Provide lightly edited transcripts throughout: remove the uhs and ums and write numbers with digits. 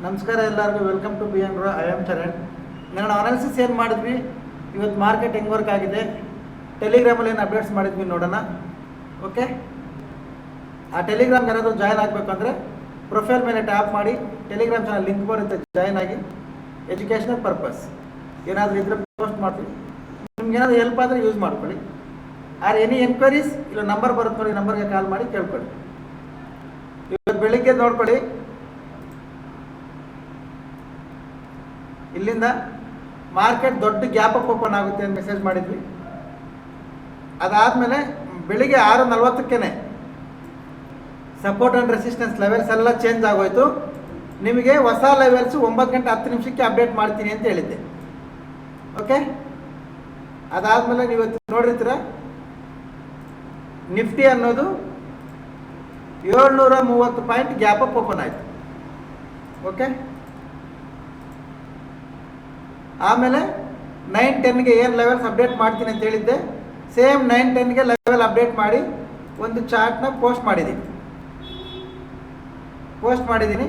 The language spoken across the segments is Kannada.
ನಮಸ್ಕಾರ ಎಲ್ಲರಿಗೂ, ವೆಲ್ಕಮ್ ಟು ಬಿ ಎನ್ ರಾ. I am Charan. ನಾನು ಅನಾಲಿಸಿಸ್ ಏನು ಮಾಡಿದ್ವಿ, ಇವತ್ತು ಮಾರ್ಕೆಟ್ ಹೆಂಗೆ ವರ್ಕ್ ಆಗಿದೆ, ಟೆಲಿಗ್ರಾಮಲ್ಲಿ ಏನು ಅಪ್ಡೇಟ್ಸ್ ಮಾಡಿದ್ವಿ ನೋಡೋಣ. ಓಕೆ, ಆ ಟೆಲಿಗ್ರಾಮ್ಗೆ ಯಾರಾದರೂ ಜಾಯ್ನ್ ಆಗಬೇಕು ಅಂದರೆ ಪ್ರೊಫೈಲ್ ಮೇಲೆ ಟ್ಯಾಪ್ ಮಾಡಿ ಟೆಲಿಗ್ರಾಮ್ ಚಾನಲ್ ಲಿಂಕ್ ಬರುತ್ತೆ, ಜಾಯ್ನ್ ಆಗಿ. ಎಜುಕೇಷನಲ್ ಪರ್ಪಸ್ ಏನಾದರೂ ಇದ್ರೆ ಪೋಸ್ಟ್ ಮಾಡ್ತೀವಿ. ನಿಮ್ಗೆ ಏನಾದರೂ ಹೆಲ್ಪ್ ಆದರೆ ಯೂಸ್ ಮಾಡ್ಕೊಳ್ಳಿ. ಆರ್ ಎನಿ ಎನ್ಕ್ವೈರೀಸ್ ಇಲ್ಲ ನಂಬರ್ ಬರುತ್ತೆ ನೋಡಿ, ನಂಬರ್ಗೆ ಕಾಲ್ ಮಾಡಿ ಕೇಳ್ಕೊಳ್ಳಿ. ಇವತ್ತು ಬೆಳಿಗ್ಗೆ ನೋಡ್ಕೊಳ್ಳಿ, ಇಲ್ಲಿಂದ ಮಾರ್ಕೆಟ್ ದೊಡ್ಡ ಗ್ಯಾಪ್ ಅಪ್ ಓಪನ್ ಆಗುತ್ತೆ ಅಂತ ಮೆಸೇಜ್ ಮಾಡಿದ್ವಿ. ಅದಾದಮೇಲೆ ಬೆಳಿಗ್ಗೆ 6:40ಕ್ಕೆ ಸಪೋರ್ಟ್ ಆ್ಯಂಡ್ ರೆಸಿಸ್ಟೆನ್ಸ್ ಲೆವೆಲ್ಸ್ ಎಲ್ಲ ಚೇಂಜ್ ಆಗೋಯ್ತು. ನಿಮಗೆ ಹೊಸ ಲೆವೆಲ್ಸು 9:10 ಅಪ್ಡೇಟ್ ಮಾಡ್ತೀನಿ ಅಂತ ಹೇಳಿದ್ದೆ. ಓಕೆ, ಅದಾದಮೇಲೆ ನೀವು ನೋಡಿರ್ತೀರ, ನಿಫ್ಟಿ ಅನ್ನೋದು 730 ಪಾಯಿಂಟ್ ಗ್ಯಾಪ್ ಅಪ್ ಓಪನ್ ಆಯಿತು. ಓಕೆ, ಆಮೇಲೆ 9:10ಗೆ ಏನು ಲೆವೆಲ್ಸ್ ಅಪ್ಡೇಟ್ ಮಾಡ್ತೀನಿ ಅಂತ ಹೇಳಿದ್ದೆ, ಸೇಮ್ 9:10ಗೆ ಲೆವೆಲ್ ಅಪ್ಡೇಟ್ ಮಾಡಿ ಒಂದು ಚಾರ್ಟ್ನ ಪೋಸ್ಟ್ ಮಾಡಿದ್ದೀನಿ.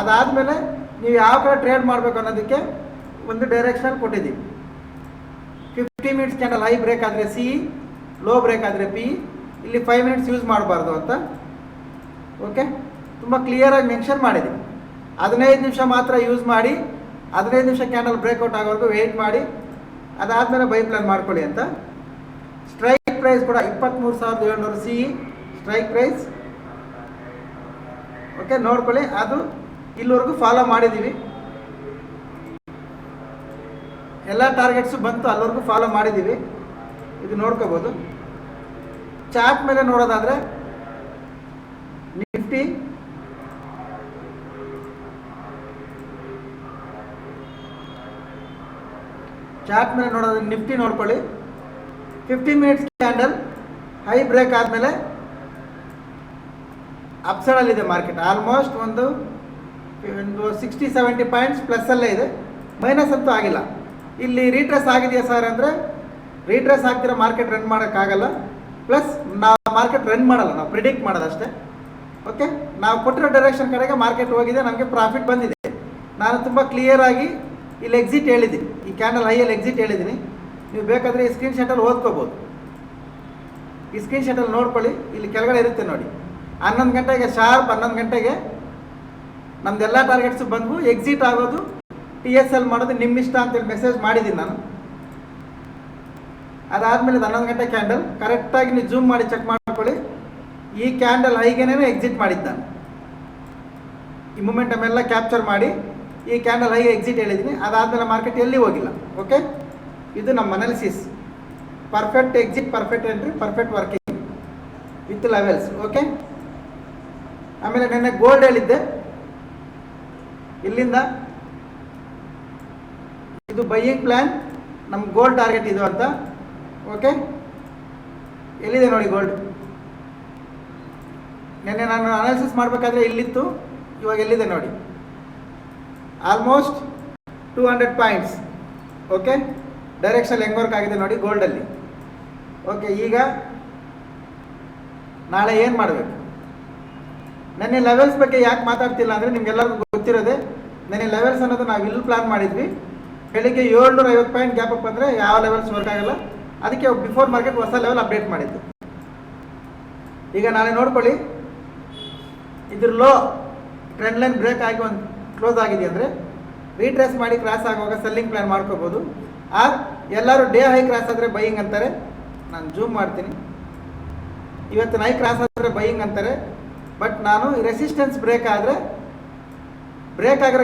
ಅದಾದಮೇಲೆ ನೀವು ಯಾವ ಕಡೆ ಟ್ರೇಡ್ ಮಾಡಬೇಕು ಅನ್ನೋದಕ್ಕೆ ಒಂದು ಡೈರೆಕ್ಷನ್ ಕೊಟ್ಟಿದ್ದೀವಿ. 50 ಮಿನಿಟ್ಸ್ ಕ್ಯಾಂಡಲ್ ಹೈ ಬ್ರೇಕ್ ಆದರೆ ಸಿ, ಲೋ ಬ್ರೇಕ್ ಆದರೆ ಪಿ. ಇಲ್ಲಿ 5 ಮಿನಿಟ್ಸ್ ಯೂಸ್ ಮಾಡಬಾರ್ದು ಅಂತ. ಓಕೆ, ತುಂಬ ಕ್ಲಿಯರಾಗಿ ಮೆನ್ಷನ್ ಮಾಡಿದ್ದೀವಿ. 15 ನಿಮಿಷ ಮಾತ್ರ ಯೂಸ್ ಮಾಡಿ, 15 ನಿಮಿಷ ಕ್ಯಾಂಡಲ್ ಬ್ರೇಕ್ಔಟ್ ಆಗೋವರೆಗೂ ವೆಯ್ಟ್ ಮಾಡಿ, ಅದಾದಮೇಲೆ ಬೈ ಪ್ಲಾನ್ ಮಾಡ್ಕೊಳ್ಳಿ ಅಂತ. ಸ್ಟ್ರೈಕ್ ಪ್ರೈಸ್ ಕೂಡ 23,700 ಸಿ ಸ್ಟ್ರೈಕ್ ಪ್ರೈಸ್. ಓಕೆ, ನೋಡ್ಕೊಳ್ಳಿ. ಅದು ಇಲ್ಲಿವರೆಗೂ ಫಾಲೋ ಮಾಡಿದ್ದೀವಿ. ಎಲ್ಲ ಟಾರ್ಗೆಟ್ಸು ಬಂತು, ಅಲ್ಲಿವರೆಗೂ ಫಾಲೋ ಮಾಡಿದ್ದೀವಿ. ಇದು ನೋಡ್ಕೋಬೋದು. ಚಾರ್ಟ್ ಮೇಲೆ ನೋಡೋದಾದರೆ ನಿಫ್ಟಿ ನಿಫ್ಟಿ ನೋಡ್ಕೊಳ್ಳಿ. 50 ಮಿನಿಟ್ಸ್ ಕ್ಯಾಂಡಲ್ ಹೈ ಬ್ರೇಕ್ ಆದಮೇಲೆ ಅಪ್ಸೈಡಲ್ಲಿದೆ ಮಾರ್ಕೆಟ್. ಆಲ್ಮೋಸ್ಟ್ ಒಂದು 60-70 ಪಾಯಿಂಟ್ಸ್ ಪ್ಲಸ್ಸಲ್ಲೇ ಇದೆ, ಮೈನಸ್ ಅಂತೂ ಆಗಿಲ್ಲ. ಇಲ್ಲಿ ರೀಟ್ರೇಸ್ ಆಗಿದೆಯಾ ಸರ್ ಅಂದರೆ, ರೀಟ್ರೇಸ್ ಆಗ್ತಿರೋ ಮಾರ್ಕೆಟ್ ರನ್ ಮಾಡೋಕ್ಕಾಗಲ್ಲ. ಪ್ಲಸ್ ನಾವು ಮಾರ್ಕೆಟ್ ರನ್ ಮಾಡಲ್ಲ, ನಾವು ಪ್ರಿಡಿಕ್ಟ್ ಮಾಡೋದಷ್ಟೇ. ಓಕೆ, ನಾವು ಕೊಟ್ಟಿರೋ ಡೈರೆಕ್ಷನ್ ಕಡೆಗೆ ಮಾರ್ಕೆಟ್ ಹೋಗಿದೆ, ನಮಗೆ ಪ್ರಾಫಿಟ್ ಬಂದಿದೆ. ನಾನು ತುಂಬ ಕ್ಲಿಯರಾಗಿ ಇಲ್ಲಿ ಎಕ್ಸಿಟ್ ಹೇಳಿದ್ದೀನಿ, ಈ ಕ್ಯಾಂಡಲ್ ಹೈಯಲ್ಲಿ ಎಕ್ಸಿಟ್ ಹೇಳಿದ್ದೀನಿ. ನೀವು ಬೇಕಾದರೆ ಈ ಸ್ಕ್ರೀನ್ ಶಾಟಲ್ಲಿ ಓದ್ಕೋಬೋದು. ಈ ಸ್ಕ್ರೀನ್ ಶಾಟಲ್ಲಿ ನೋಡ್ಕೊಳ್ಳಿ, ಇಲ್ಲಿ ಕೆಳಗಡೆ ಇರುತ್ತೆ ನೋಡಿ. 11 ಗಂಟೆಗೆ ಶಾರ್ಪ್ 11 ಗಂಟೆಗೆ ನಮ್ದೆಲ್ಲ ಟಾರ್ಗೆಟ್ಸು ಬಂದು ಎಕ್ಸಿಟ್ ಆಗೋದು, TSL ಮಾಡೋದು ನಿಮ್ಮ ಇಷ್ಟ ಅಂತೇಳಿ ಮೆಸೇಜ್ ಮಾಡಿದ್ದೀನಿ ನಾನು. ಅದಾದಮೇಲೆ 11 ಗಂಟೆ ಕ್ಯಾಂಡಲ್ ಕರೆಕ್ಟಾಗಿ ನೀವು ಜೂಮ್ ಮಾಡಿ ಚೆಕ್ ಮಾಡ್ಕೊಳ್ಳಿ. ಈ ಕ್ಯಾಂಡಲ್ ಹೈಗೇನೇ ಎಕ್ಸಿಟ್ ಮಾಡಿದ್ದು ನಾನು. ಈ ಮೂಮೆಂಟಮ್ ಎಲ್ಲ ಕ್ಯಾಪ್ಚರ್ ಮಾಡಿ ಈ ಕ್ಯಾಂಡಲ್ ಹೈಗೆ ಎಕ್ಸಿಟ್ ಹೇಳಿದ್ದೀನಿ. ಅದಾದಮೇಲೆ ಮಾರ್ಕೆಟ್ ಎಲ್ಲಿ ಹೋಗಿಲ್ಲ. ಓಕೆ, ಇದು ನಮ್ಮ analysis. Perfect exit, perfect entry, perfect working with levels. Okay, ಆಮೇಲೆ ನೆನ್ನೆ ಗೋಲ್ಡ್ ಹೇಳಿದ್ದೆ, ಇಲ್ಲಿಂದ ಇದು ಬೈಯಿಂಗ್ ಪ್ಲ್ಯಾನ್, ನಮ್ಮ ಗೋಲ್ಡ್ ಟಾರ್ಗೆಟ್ ಇದು ಅಂತ. ಓಕೆ, ಎಲ್ಲಿದೆ ನೋಡಿ ಗೋಲ್ಡ್. ನೆನ್ನೆ ನಾನು ಅನಾಲಿಸಿಸ್ ಮಾಡಬೇಕಾದ್ರೆ ಇಲ್ಲಿತ್ತು, ಇವಾಗ ಎಲ್ಲಿದೆ ನೋಡಿ. Almost 200 points. ಓಕೆ, ಡೈರೆಕ್ಷನ್ ಹೆಂಗೆ ವರ್ಕ್ ಆಗಿದೆ ನೋಡಿ ಗೋಲ್ಡಲ್ಲಿ. ಓಕೆ, ಈಗ ನಾಳೆ ಏನು ಮಾಡಬೇಕು? ನೆನ್ನೆ ಲೆವೆಲ್ಸ್ ಬಗ್ಗೆ ಯಾಕೆ ಮಾತಾಡ್ತಿಲ್ಲ ಅಂದರೆ, ನಿಮ್ಗೆಲ್ಲರಿಗೂ ಗೊತ್ತಿರೋದೆ, ನೆನ್ನೆ ಲೆವೆಲ್ಸ್ ಅನ್ನೋದು ನಾವು ಇಲ್ಲಿ ಪ್ಲಾನ್ ಮಾಡಿದ್ವಿ. ಬೆಳಿಗ್ಗೆ 750 ಪಾಯಿಂಟ್ ಗ್ಯಾಪ್ ಅಪ್ ಅಂದರೆ ಯಾವ ಲೆವೆಲ್ಸ್ ವರ್ಕ್ ಆಗಲ್ಲ, ಅದಕ್ಕೆ ಬಿಫೋರ್ ಮಾರ್ಕೆಟ್ ಹೊಸ ಲೆವೆಲ್ ಅಪ್ಡೇಟ್ ಮಾಡಿದ್ದು. ಈಗ ನಾಳೆ ನೋಡ್ಕೊಳ್ಳಿ, ಇದ್ರ ಲೋ ಟ್ರೆಂಡ್ ಲೈನ್ ಬ್ರೇಕ್ ಆಗಿ ಒಂದು ಕ್ಲೋಸ್ ಆಗಿದೆ ಅಂದರೆ ರೀಟ್ರೇಸ್ ಮಾಡಿ ಕ್ರಾಸ್ ಆಗುವಾಗ ಸೆಲ್ಲಿಂಗ್ ಪ್ಲಾನ್ ಮಾಡ್ಕೋಬೋದು. ಆರ್ ಎಲ್ಲರೂ ಡೇ ಹೈ ಕ್ರಾಸ್ ಆದರೆ ಬೈಯಿಂಗ್ ಅಂತಾರೆ. ನಾನು ಜೂಮ್ ಮಾಡ್ತೀನಿ. ಇವತ್ತು ಹೈ ಕ್ರಾಸ್ ಆದರೆ ಬೈಯಿಂಗ್ ಅಂತಾರೆ, ಬಟ್ ನಾನು ರೆಸಿಸ್ಟೆನ್ಸ್ ಬ್ರೇಕ್ ಆಗಿರೋ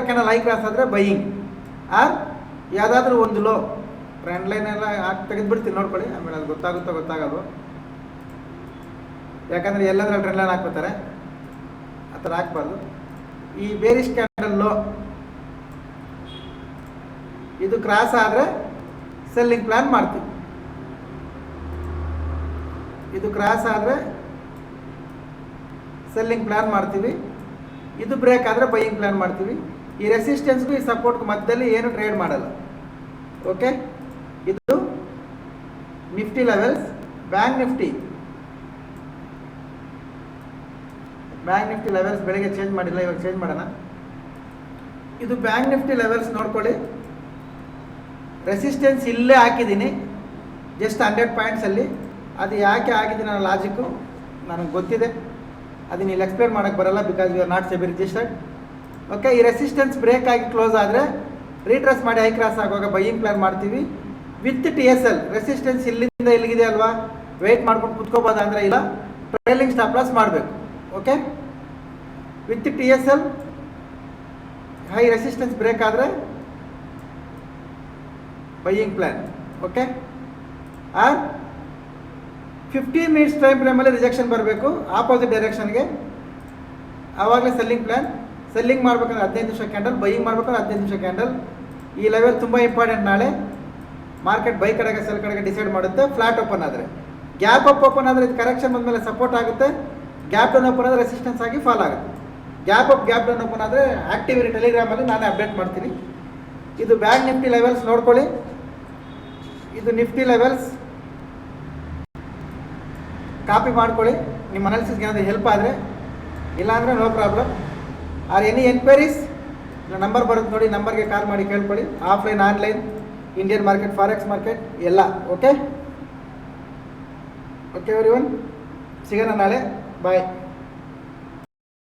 ಕ್ಯಾನಲ್ ಹೈ ಕ್ರಾಸ್ ಆದರೆ ಬೈಯಿಂಗ್. ಆರ್ ಯಾವುದಾದ್ರೂ ಒಂದು ಲೋ ಟ್ರೆಂಡ್ ಲೈನ್ ಎಲ್ಲ ತೆಗೆದುಬಿಡ್ತೀನಿ ನೋಡ್ಕೊಳ್ಳಿ, ಆಮೇಲೆ ಅದು ಗೊತ್ತಾಗೋದು. ಯಾಕಂದರೆ ಎಲ್ಲಂದ್ರೆ ಟ್ರೆಂಡ್ ಲೈನ್ ಹಾಕ್ಬಿಡ್ತಾರೆ, ಆ ಥರ ಹಾಕ್ಬಾರ್ದು. ಈ ಬೇರಿಶ್ ಕ್ಯಾಂಡಲ್ ಲೋ ಇದು ಕ್ರಾಸ್ ಆದರೆ ಸೆಲ್ಲಿಂಗ್ ಪ್ಲಾನ್ ಮಾಡ್ತೀವಿ. ಇದು ಕ್ರಾಸ್ ಆದರೆ ಸೆಲ್ಲಿಂಗ್ ಪ್ಲಾನ್ ಮಾಡ್ತೀವಿ. ಇದು ಬ್ರೇಕ್ ಆದರೆ ಬೈಯಿಂಗ್ ಪ್ಲಾನ್ ಮಾಡ್ತೀವಿ. ಈ ರೆಸಿಸ್ಟೆನ್ಸ್ಗೂ ಈ ಸಪೋರ್ಟ್ಗೂ ಮಧ್ಯದಲ್ಲಿ ಏನು ಟ್ರೇಡ್ ಮಾಡಲ್ಲ. ಓಕೆ, ಇದು Nifty levels. Bank Nifty levels ಬೆಳಗ್ಗೆ ಚೇಂಜ್ ಮಾಡಿಲ್ಲ, ಇವಾಗ ಚೇಂಜ್ ಮಾಡೋಣ. ಇದು ಬ್ಯಾಂಕ್ ನಿಫ್ಟಿ ಲೆವೆಲ್ಸ್ ನೋಡ್ಕೊಳ್ಳಿ. ರೆಸಿಸ್ಟೆನ್ಸ್ ಇಲ್ಲೇ ಹಾಕಿದ್ದೀನಿ ಜಸ್ಟ್ 100 ಪಾಯಿಂಟ್ಸಲ್ಲಿ. ಅದು ಯಾಕೆ ಆಗಿದ್ದೀನಿ ಅನ್ನೋ ಲಾಜಿಕ್ಕು ನನಗೆ ಗೊತ್ತಿದೆ, ಅದನ್ನ ಇಲ್ಲಿ ಎಕ್ಸ್ಪ್ಲೇನ್ ಮಾಡೋಕ್ಕೆ ಬರಲ್ಲ because you are not SEBI registered. Okay, ಈ ರೆಸಿಸ್ಟೆನ್ಸ್ ಬ್ರೇಕ್ ಆಗಿ ಕ್ಲೋಸ್ ಆದರೆ ರೀಟ್ರೇಸ್ ಮಾಡಿ ಹೈ ಕ್ರಾಸ್ ಆಗುವಾಗ ಬೈಯಿಂಗ್ ಪ್ಲಾನ್ ಮಾಡ್ತೀವಿ ವಿತ್ TSL. ರೆಸಿಸ್ಟೆನ್ಸ್ ಇಲ್ಲಿಂದ ಇಲ್ಲಿಗಿದೆ ಅಲ್ವಾ, ವೆಯ್ಟ್ ಮಾಡ್ಕೊಂಡು ಕುತ್ಕೋಬೋದಾ ಅಂದರೆ ಇಲ್ಲ, ಟ್ರೈಲಿಂಗ್ ಸ್ಟಾಪ್ ಲಾಸ್ ಮಾಡಬೇಕು. Okay, with TSL high resistance break ಆದರೆ buying plan. Okay, or 15 minutes time ಫ್ರೇಮಲ್ಲಿ ರಿಜೆಕ್ಷನ್ ಬರಬೇಕು ಆಪೋಸಿಟ್ ಡೈರೆಕ್ಷನ್ಗೆ, ಆವಾಗಲೇ ಸೆಲ್ಲಿಂಗ್ ಪ್ಲ್ಯಾನ್. ಸೆಲ್ಲಿಂಗ್ ಮಾಡ್ಬೇಕಂದ್ರೆ 15 ನಿಮಿಷ ಕ್ಯಾಂಡಲ್, ಬೈಯಿಂಗ್ ಮಾಡ್ಬೇಕಂದ್ರೆ 15 ನಿಮಿಷ ಕ್ಯಾಂಡಲ್. ಈ ಲೆವೆಲ್ ತುಂಬ ಇಂಪಾರ್ಟೆಂಟ್. ನಾಳೆ ಮಾರ್ಕೆಟ್ ಬೈ ಕಡೆಗೆ ಸೆಲ್ ಕಡೆಗೆ ಡಿಸೈಡ್ ಮಾಡುತ್ತೆ. ಫ್ಲಾಟ್ ಓಪನ್ ಆದರೆ, ಗ್ಯಾಪ್ ಅಪ್ ಓಪನ್ ಆದರೆ ಇದು ಕರೆಕ್ಷನ್ ಬಂದಮೇಲೆ ಸಪೋರ್ಟ್ ಆಗುತ್ತೆ. ಗ್ಯಾಪ್ ಡೌನ್ ಓಪನ್ ಆದರೆ ರೆಸಿಸ್ಟೆನ್ಸ್ ಆಗಿ ಫಾಲ್ ಆಗುತ್ತೆ. Gap up gap down open ಆದರೆ ಆಕ್ಟಿವಿಟಿ ಟೆಲಿಗ್ರಾಮಲ್ಲಿ ನಾನೇ ಅಪ್ಡೇಟ್ ಮಾಡ್ತೀನಿ. ಇದು ಬ್ಯಾಂಕ್ ನಿಫ್ಟಿ ಲೆವೆಲ್ಸ್ ನೋಡ್ಕೊಳ್ಳಿ. ಇದು ನಿಫ್ಟಿ ಲೆವೆಲ್ಸ್ ಕಾಪಿ ಮಾಡ್ಕೊಳ್ಳಿ. ನಿಮ್ಮ ಅನಾಲಿಸಿಸ್ಗೆ ಏನಾದರೂ ಹೆಲ್ಪ್ ಆದರೆ, ಇಲ್ಲಾಂದರೆ no problem. Or any enquiries number ಬರುತ್ತೆ ನೋಡಿ, ನಂಬರ್ಗೆ ಕಾಲ್ ಮಾಡಿ ಕೇಳ್ಕೊಳ್ಳಿ. Offline online, Indian market, forex market ಎಲ್ಲ. ಓಕೆ ಓಕೆ ಎವ್ರಿವನ್, ಸಿಗೋಣ ನಾಳೆ. ಬಾಯ್.